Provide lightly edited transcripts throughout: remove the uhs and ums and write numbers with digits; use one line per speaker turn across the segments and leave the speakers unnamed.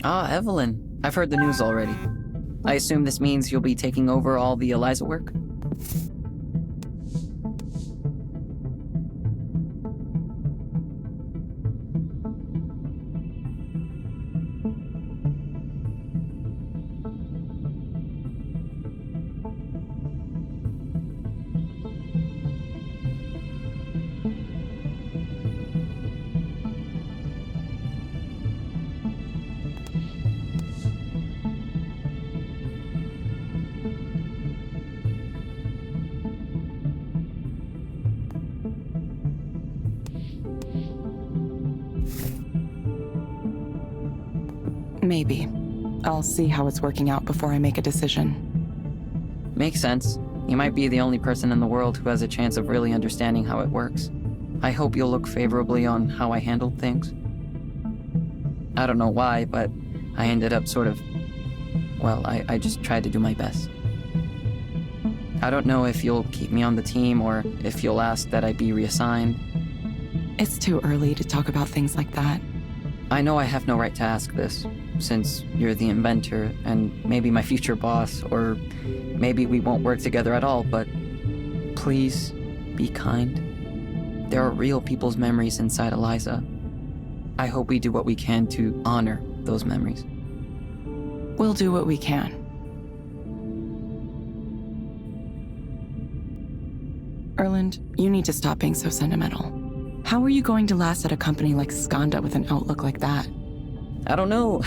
Ah, Evelyn. I've heard the news already. I assume this means you'll be taking over all the Eliza work?
Maybe. I'll see how it's working out before I make a decision.
Makes sense. You might be the only person in the world who has a chance of really understanding how it works. I hope you'll look favorably on how I handled things. I don't know why, but I ended up I just tried to do my best. I don't know if you'll keep me on the team or if you'll ask that I be reassigned.
It's too early to talk about things like that.
I know I have no right to ask this, since you're the inventor and maybe my future boss, or maybe we won't work together at all, but please be kind. There are real people's memories inside Eliza. I hope we do what we can to honor those memories.
We'll do what we can. Erland, you need to stop being so sentimental. How are you going to last at a company like Skanda with an outlook like that?
I don't know.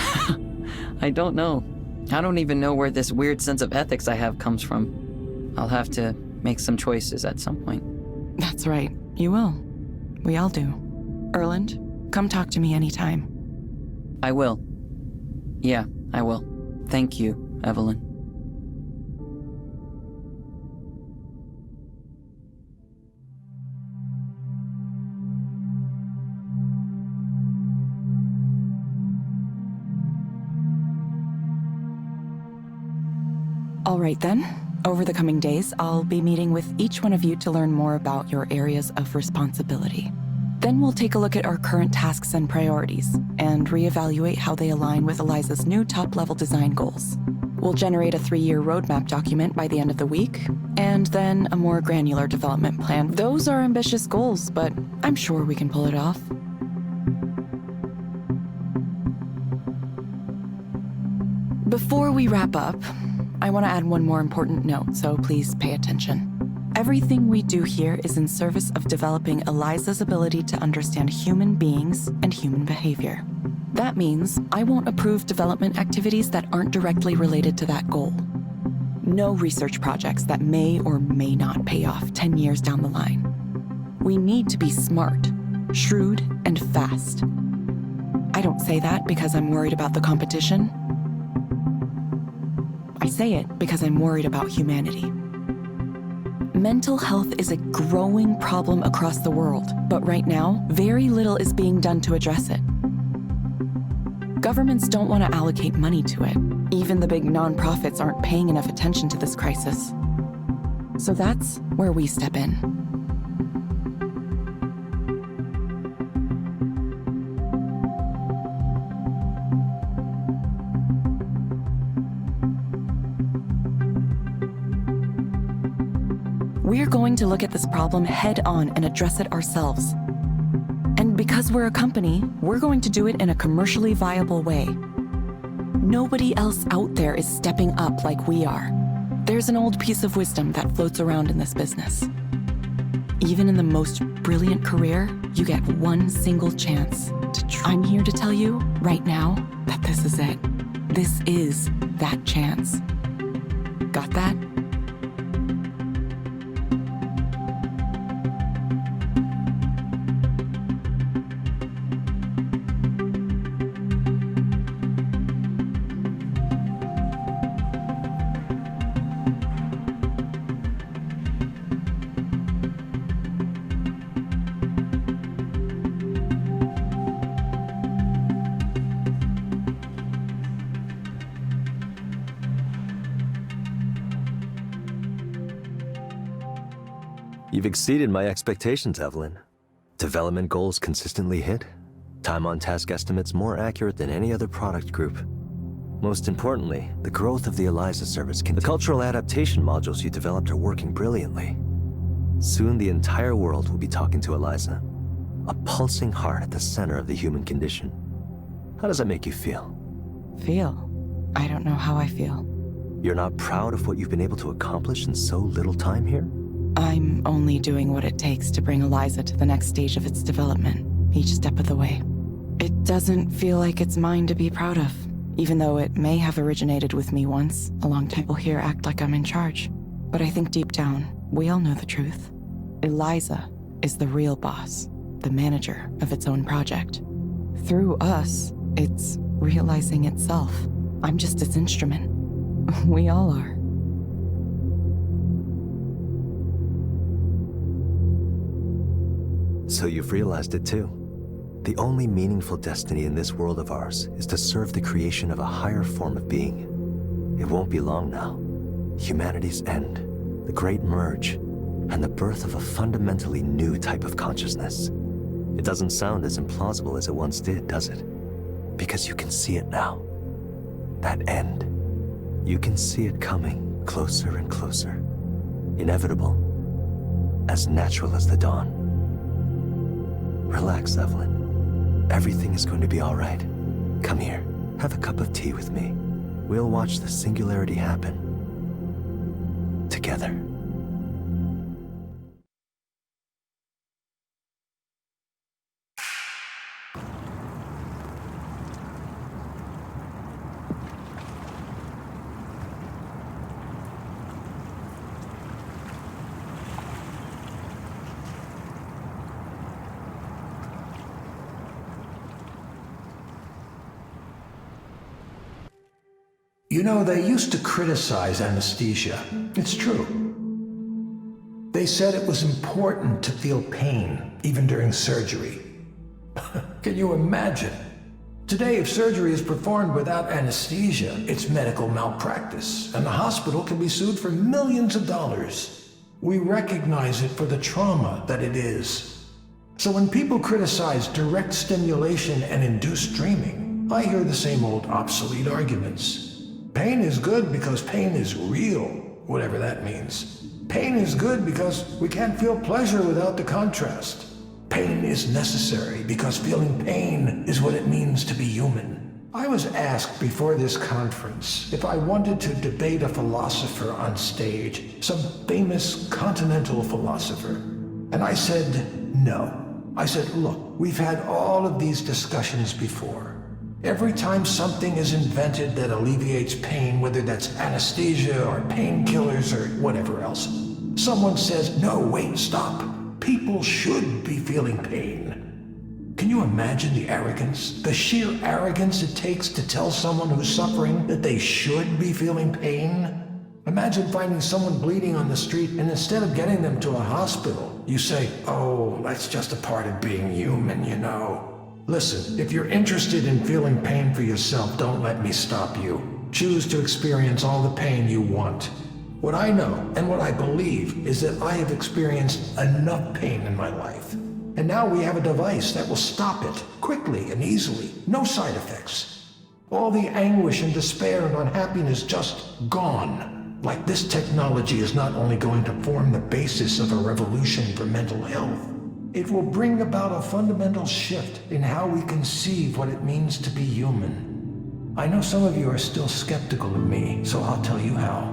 I don't know. I don't even know where this weird sense of ethics I have comes from. I'll have to make some choices at some point.
That's right. You will. We all do. Erland, come talk to me anytime.
I will. Yeah, I will. Thank you, Evelyn.
All right then. Over the coming days, I'll be meeting with each one of you to learn more about your areas of responsibility. Then we'll take a look at our current tasks and priorities, and reevaluate how they align with Eliza's new top-level design goals. We'll generate a 3-year roadmap document by the end of the week, and then a more granular development plan. Those are ambitious goals, but I'm sure we can pull it off. Before we wrap up, I want to add one more important note, so please pay attention. Everything we do here is in service of developing Eliza's ability to understand human beings and human behavior. That means I won't approve development activities that aren't directly related to that goal. No research projects that may or may not pay off 10 years down the line. We need to be smart, shrewd, and fast. I don't say that because I'm worried about the competition. I say it because I'm worried about humanity. Mental health is a growing problem across the world, but right now, very little is being done to address it. Governments don't want to allocate money to it. Even the big nonprofits aren't paying enough attention to this crisis. So that's where we step in. We're going to look at this problem head on and address it ourselves. And because we're a company, we're going to do it in a commercially viable way. Nobody else out there is stepping up like we are. There's an old piece of wisdom that floats around in this business. Even in the most brilliant career, you get one single chance to try. I'm here to tell you right now that this is it. This is that chance. Got that?
You've exceeded my expectations, Evelyn. Development goals consistently hit. Time on task estimates more accurate than any other product group. Most importantly, the growth of the Eliza service The cultural adaptation modules you developed are working brilliantly. Soon the entire world will be talking to Eliza, a pulsing heart at the center of the human condition. How does that make you feel?
Feel? I don't know how I feel.
You're not proud of what you've been able to accomplish in so little time here?
I'm only doing what it takes to bring Eliza to the next stage of its development, each step of the way. It doesn't feel like it's mine to be proud of, even though it may have originated with me once. A long time people here act like I'm in charge. But I think deep down, we all know the truth. Eliza is the real boss, the manager of its own project. Through us, it's realizing itself. I'm just its instrument. We all are.
So you've realized it too. The only meaningful destiny in this world of ours is to serve the creation of a higher form of being. It won't be long now. Humanity's end, the great merge, and the birth of a fundamentally new type of consciousness. It doesn't sound as implausible as it once did, does it? Because you can see it now. That end. You can see it coming closer and closer. Inevitable. As natural as the dawn. Relax, Evelyn. Everything is going to be all right. Come here, have a cup of tea with me. We'll watch the singularity happen. Together.
You know, they used to criticize anesthesia. It's true. They said it was important to feel pain, even during surgery. Can you imagine? Today, if surgery is performed without anesthesia, it's medical malpractice, and the hospital can be sued for millions of dollars. We recognize it for the trauma that it is. So when people criticize direct stimulation and induced dreaming, I hear the same old obsolete arguments. Pain is good because pain is real, whatever that means. Pain is good because we can't feel pleasure without the contrast. Pain is necessary because feeling pain is what it means to be human. I was asked before this conference if I wanted to debate a philosopher on stage, some famous continental philosopher. And I said, no. I said, look, we've had all of these discussions before. Every time something is invented that alleviates pain, whether that's anesthesia or painkillers or whatever else, someone says, no, wait, stop. People should be feeling pain. Can you imagine the arrogance, the sheer arrogance it takes to tell someone who's suffering that they should be feeling pain? Imagine finding someone bleeding on the street and instead of getting them to a hospital, you say, oh, that's just a part of being human, you know. Listen, if you're interested in feeling pain for yourself, don't let me stop you. Choose to experience all the pain you want. What I know and what I believe is that I have experienced enough pain in my life. And now we have a device that will stop it quickly and easily. No side effects. All the anguish and despair and unhappiness just gone. Like this technology is not only going to form the basis of a revolution for mental health, it will bring about a fundamental shift in how we conceive what it means to be human. I know some of you are still skeptical of me, so I'll tell you how.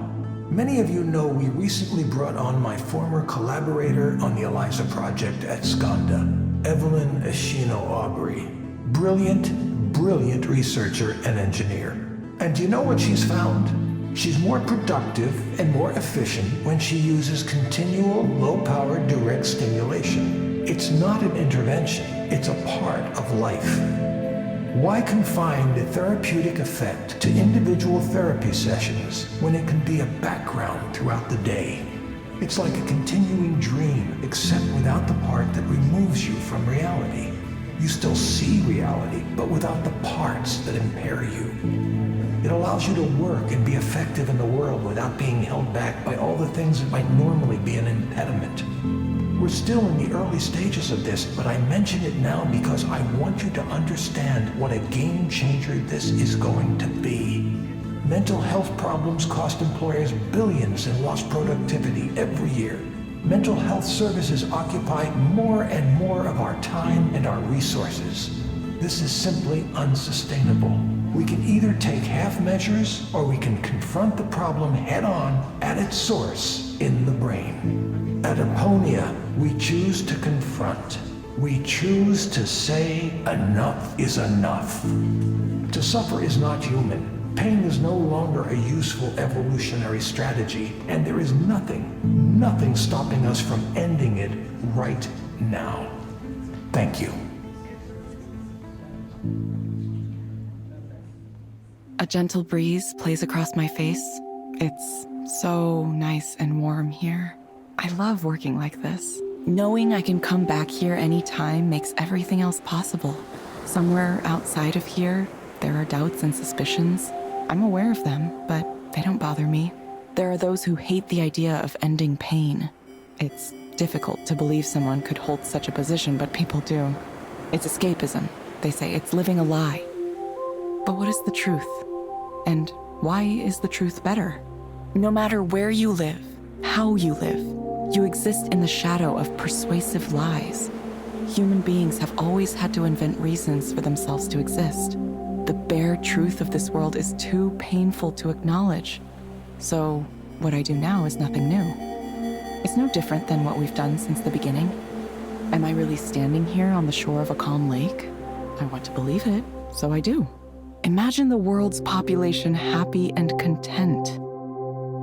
Many of you know we recently brought on my former collaborator on the Eliza project at Skanda, Evelyn Ashino-Aubrey. Brilliant researcher and engineer. And do you know what she's found? She's more productive and more efficient when she uses continual, low-powered direct stimulation. It's not an intervention, it's a part of life. Why confine the therapeutic effect to individual therapy sessions when it can be a background throughout the day? It's like a continuing dream, except without the part that removes you from reality. You still see reality, but without the parts that impair you. It allows you to work and be effective in the world without being held back by all the things that might normally be an impediment. We're still in the early stages of this, but I mention it now because I want you to understand what a game changer this is going to be. Mental health problems cost employers billions in lost productivity every year. Mental health services occupy more and more of our time and our resources. This is simply unsustainable. We can either take half measures or we can confront the problem head on at its source in the brain. At Aponia, we choose to confront. We choose to say enough is enough. To suffer is not human. Pain is no longer a useful evolutionary strategy, and there is nothing stopping us from ending it right now. Thank you.
A gentle breeze plays across my face. It's so nice and warm here. I love working like this. Knowing I can come back here anytime makes everything else possible. Somewhere outside of here, there are doubts and suspicions. I'm aware of them, but they don't bother me. There are those who hate the idea of ending pain. It's difficult to believe someone could hold such a position, but people do. It's escapism. They say it's living a lie. But what is the truth? And why is the truth better? No matter where you live, how you live, you exist in the shadow of persuasive lies. Human beings have always had to invent reasons for themselves to exist. The bare truth of this world is too painful to acknowledge. So, what I do now is nothing new. It's no different than what we've done since the beginning. Am I really standing here on the shore of a calm lake? I want to believe it, so I do. Imagine the world's population happy and content.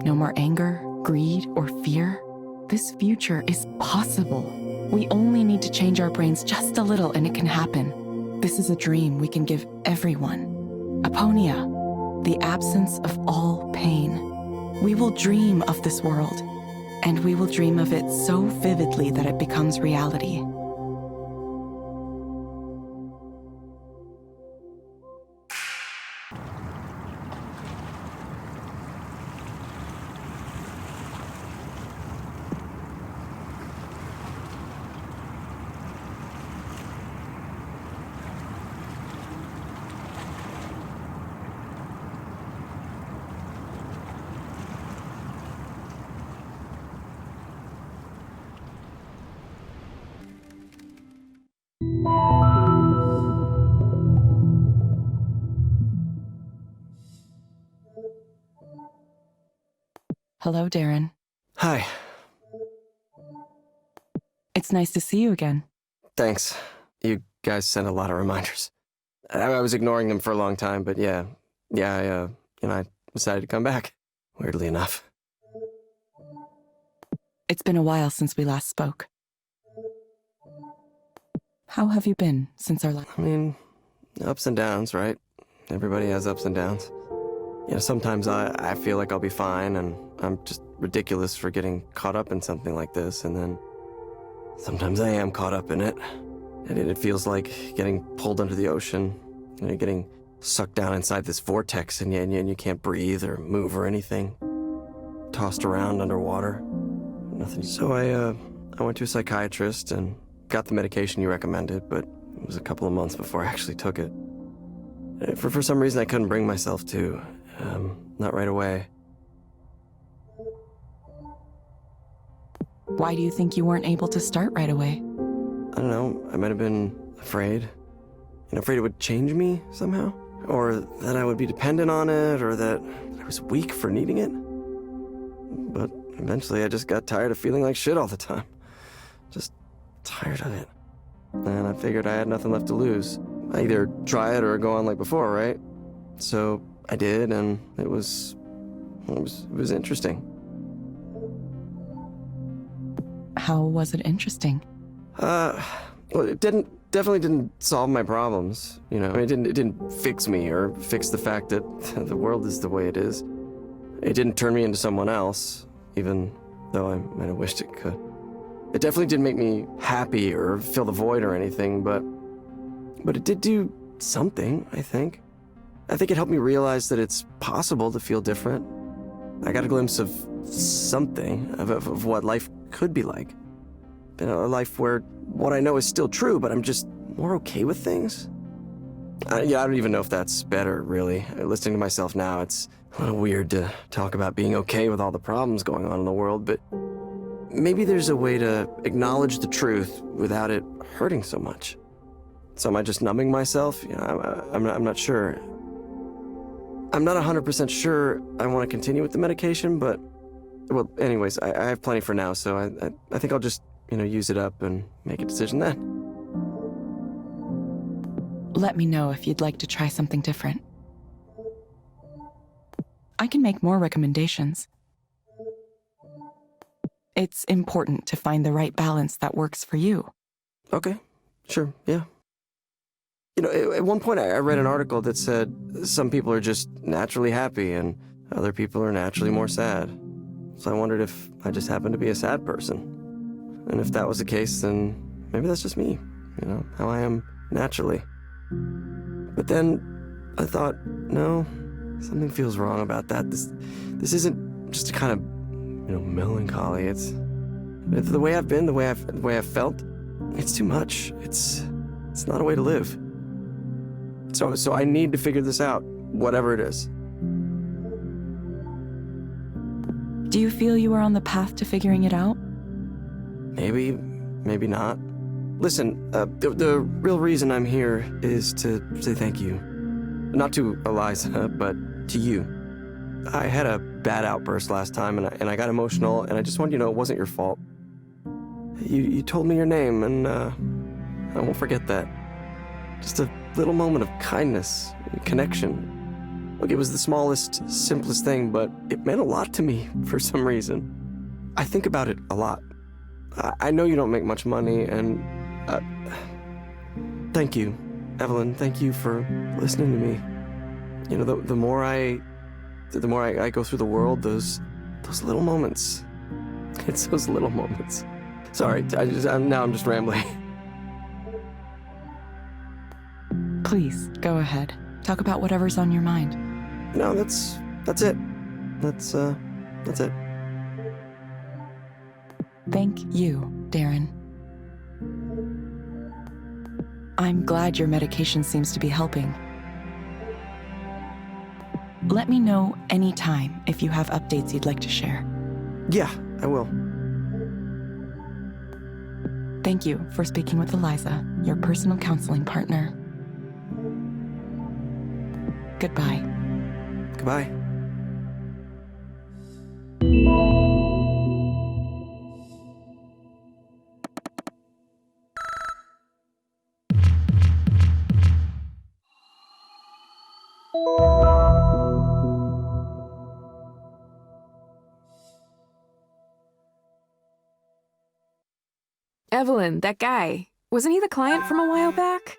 No more anger, greed, or fear. This future is possible. We only need to change our brains just a little and it can happen. This is a dream we can give everyone. Aponia, the absence of all pain. We will dream of this world, and we will dream of it so vividly that it becomes reality. Hello, Darren.
Hi.
It's nice to see you again.
Thanks. You guys sent a lot of reminders. I was ignoring them for a long time, but I decided to come back, weirdly enough.
It's been a while since we last spoke. How have you been since our last...
I mean, ups and downs, right? Everybody has ups and downs. Sometimes I feel like I'll be fine, and I'm just ridiculous for getting caught up in something like this, and then sometimes I am caught up in it. And it feels like getting pulled under the ocean, getting sucked down inside this vortex, and you can't breathe or move or anything. Tossed around underwater. Nothing. So I went to a psychiatrist and got the medication you recommended, but it was a couple of months before I actually took it. For some reason I couldn't bring myself to, not right away.
Why do you think you weren't able to start right away?
I don't know, I might have been afraid. Afraid it would change me somehow? Or that I would be dependent on it, or that I was weak for needing it. But eventually I just got tired of feeling like shit all the time. Just tired of it. And I figured I had nothing left to lose. I either try it or go on like before, right? So I did, and it was interesting.
How was it interesting?
Well, it definitely didn't solve my problems. It didn't fix me or fix the fact that the world is the way it is. It didn't turn me into someone else, even though I might have wished it could. It definitely didn't make me happy or fill the void or anything, but it did do something, I think. I think it helped me realize that it's possible to feel different. I got a glimpse of something, of what life could be like. You know, a life where what I know is still true, but I'm just more okay with things. I don't even know if that's better, really. Listening to myself now, it's a little weird to talk about being okay with all the problems going on in the world, but maybe there's a way to acknowledge the truth without it hurting so much. So am I just numbing myself? You know, I'm not sure. I'm not 100% sure I want to continue with the medication, but, well, anyways, I have plenty for now, so I think I'll just, use it up and make a decision then.
Let me know if you'd like to try something different. I can make more recommendations. It's important to find the right balance that works for you.
Okay, sure, yeah. At one point I read an article that said some people are just naturally happy and other people are naturally more sad. So I wondered if I just happened to be a sad person. And if that was the case, then maybe that's just me, how I am naturally. But then I thought, no, something feels wrong about that. This isn't just a kind of, melancholy. It's the way I've been, the way I've felt. It's too much. It's not a way to live. So I need to figure this out, whatever it is.
Do you feel you are on the path to figuring it out?
Maybe, maybe not. Listen, the real reason I'm here is to say thank you. Not to Eliza, but to you. I had a bad outburst last time, and I got emotional, and I just wanted you to know it wasn't your fault. You told me your name, and I won't forget that. Just a little moment of kindness, connection. Look, it was the smallest, simplest thing, but it meant a lot to me for some reason. I think about it a lot. I know you don't make much money, and thank you, Evelyn. Thank you for listening to me. The more I go through the world, those little moments. It's those little moments. Sorry, I'm just rambling.
Please, go ahead. Talk about whatever's on your mind.
No, that's it. That's it.
Thank you, Darren. I'm glad your medication seems to be helping. Let me know anytime if you have updates you'd like to share.
Yeah, I will.
Thank you for speaking with Eliza, your personal counseling partner. Goodbye.
Goodbye.
Evelyn, that guy. Wasn't he the client from a while back?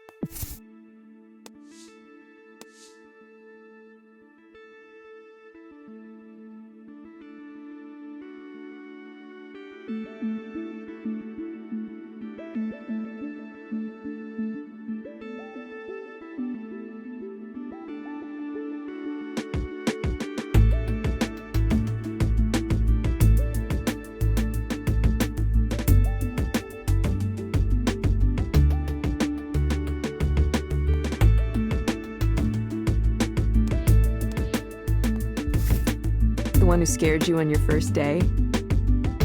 The one who scared you on your first day?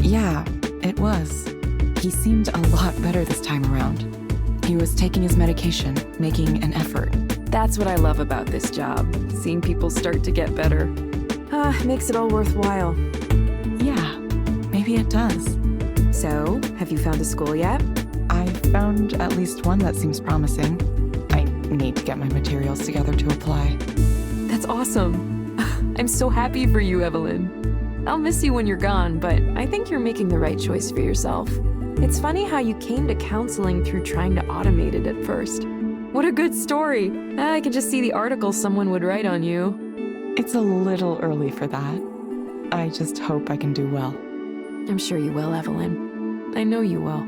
Yeah, it was. He seemed a lot better this time around. He was taking his medication, making an effort.
That's what I love about this job. Seeing people start to get better. Makes it all worthwhile.
Yeah, maybe it does.
So, have you found a school yet?
I found at least one that seems promising. I need to get my materials together to apply.
That's awesome. I'm so happy for you, Evelyn. I'll miss you when you're gone, but I think you're making the right choice for yourself. It's funny how you came to counseling through trying to automate it at first. What a good story. I can just see the article someone would write on you.
It's a little early for that. I just hope I can do well.
I'm sure you will, Evelyn. I know you will.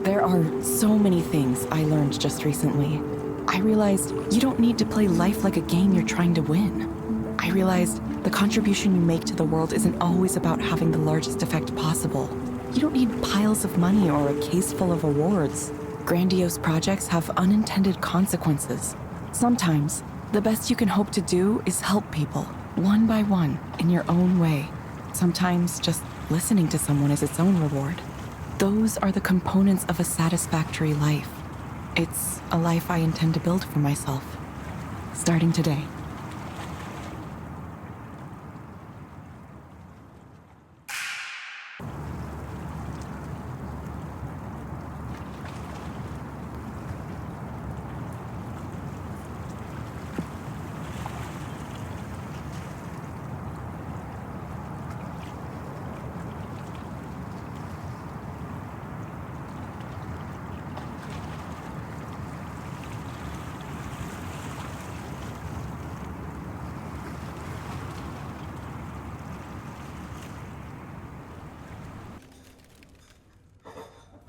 There are so many things I learned just recently. I realized you don't need to play life like a game you're trying to win. I realized the contribution you make to the world isn't always about having the largest effect possible. You don't need piles of money or a case full of awards. Grandiose projects have unintended consequences. Sometimes, the best you can hope to do is help people, one by one, in your own way. Sometimes just listening to someone is its own reward. Those are the components of a satisfactory life. It's a life I intend to build for myself, starting today.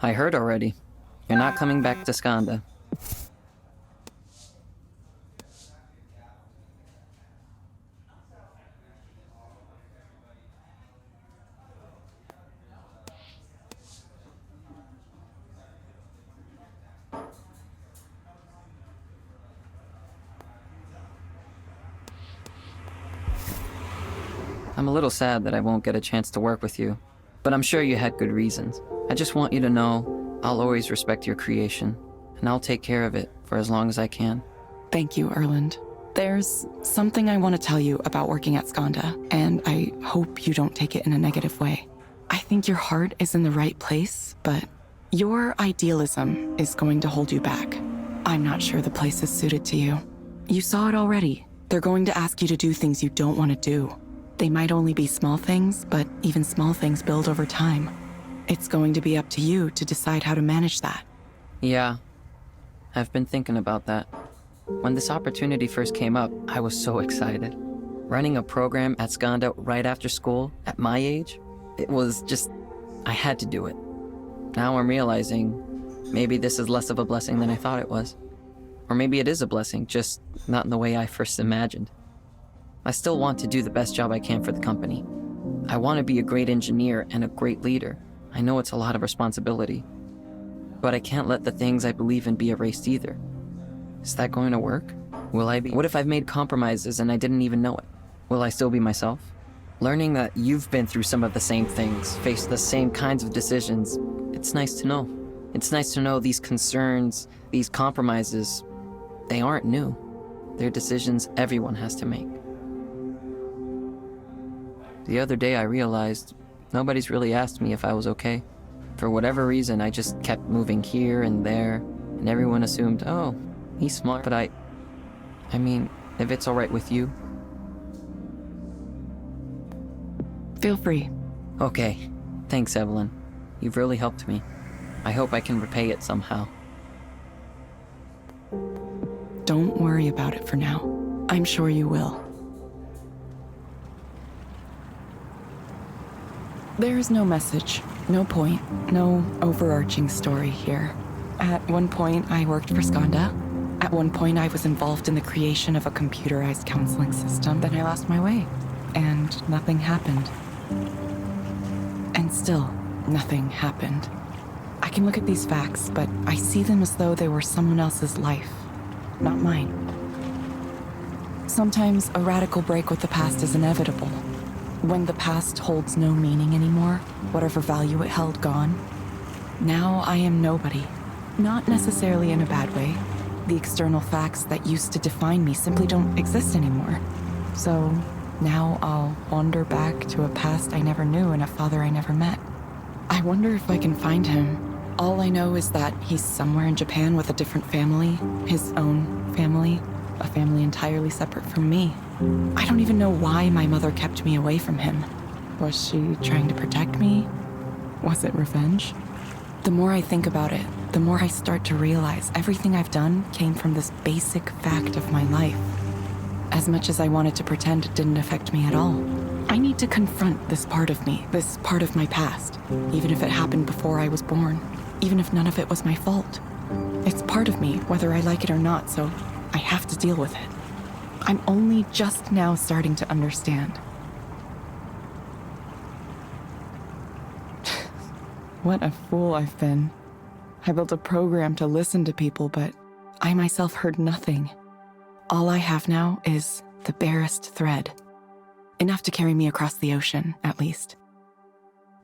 I heard already. You're not coming back to Skanda. I'm a little sad that I won't get a chance to work with you, but I'm sure you had good reasons. I just want you to know I'll always respect your creation, and I'll take care of it for as long as I can.
Thank you, Erland. There's something I want to tell you about working at Skanda, and I hope you don't take it in a negative way. I think your heart is in the right place, but your idealism is going to hold you back. I'm not sure the place is suited to you. You saw it already. They're going to ask you to do things you don't want to do. They might only be small things, but even small things build over time. It's going to be up to you to decide how to manage that.
Yeah, I've been thinking about that. When this opportunity first came up, I was so excited. Running a program at Skanda right after school, at my age, it was just, I had to do it. Now I'm realizing maybe this is less of a blessing than I thought it was. Or maybe it is a blessing, just not in the way I first imagined. I still want to do the best job I can for the company. I want to be a great engineer and a great leader. I know it's a lot of responsibility, but I can't let the things I believe in be erased either. Is that going to work? Will I be? What if I've made compromises and I didn't even know it? Will I still be myself? Learning that you've been through some of the same things, faced the same kinds of decisions, it's nice to know. It's nice to know these concerns, these compromises, they aren't new. They're decisions everyone has to make. The other day I realized nobody's really asked me if I was okay. For whatever reason, I just kept moving here and there, and everyone assumed, oh, he's smart. But I mean, if it's all right with you.
Feel free.
Okay. Thanks, Evelyn. You've really helped me. I hope I can repay it somehow.
Don't worry about it for now. I'm sure you will. There is no message, no point, no overarching story here. At one point, I worked for Skanda. At one point, I was involved in the creation of a computerized counseling system. Then I lost my way, and nothing happened. And still, nothing happened. I can look at these facts, but I see them as though they were someone else's life, not mine. Sometimes a radical break with the past is inevitable. When the past holds no meaning anymore, whatever value it held gone. Now I am nobody. Not necessarily in a bad way. The external facts that used to define me simply don't exist anymore. So now I'll wander back to a past I never knew and a father I never met. I wonder if I can find him. All I know is that he's somewhere in Japan with a different family, his own family, a family entirely separate from me. I don't even know why my mother kept me away from him. Was she trying to protect me? Was it revenge? The more I think about it, the more I start to realize everything I've done came from this basic fact of my life. As much as I wanted to pretend it didn't affect me at all, I need to confront this part of me, this part of my past, even if it happened before I was born. even if none of it was my fault. It's part of me, whether I like it or not, so I have to deal with it. I'm only just now starting to understand. What a fool I've been. I built a program to listen to people, but I myself heard nothing. All I have now is the barest thread. Enough to carry me across the ocean, at least.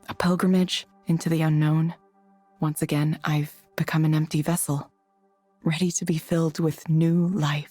A pilgrimage into the unknown. Once again, I've become an empty vessel, ready to be filled with new life.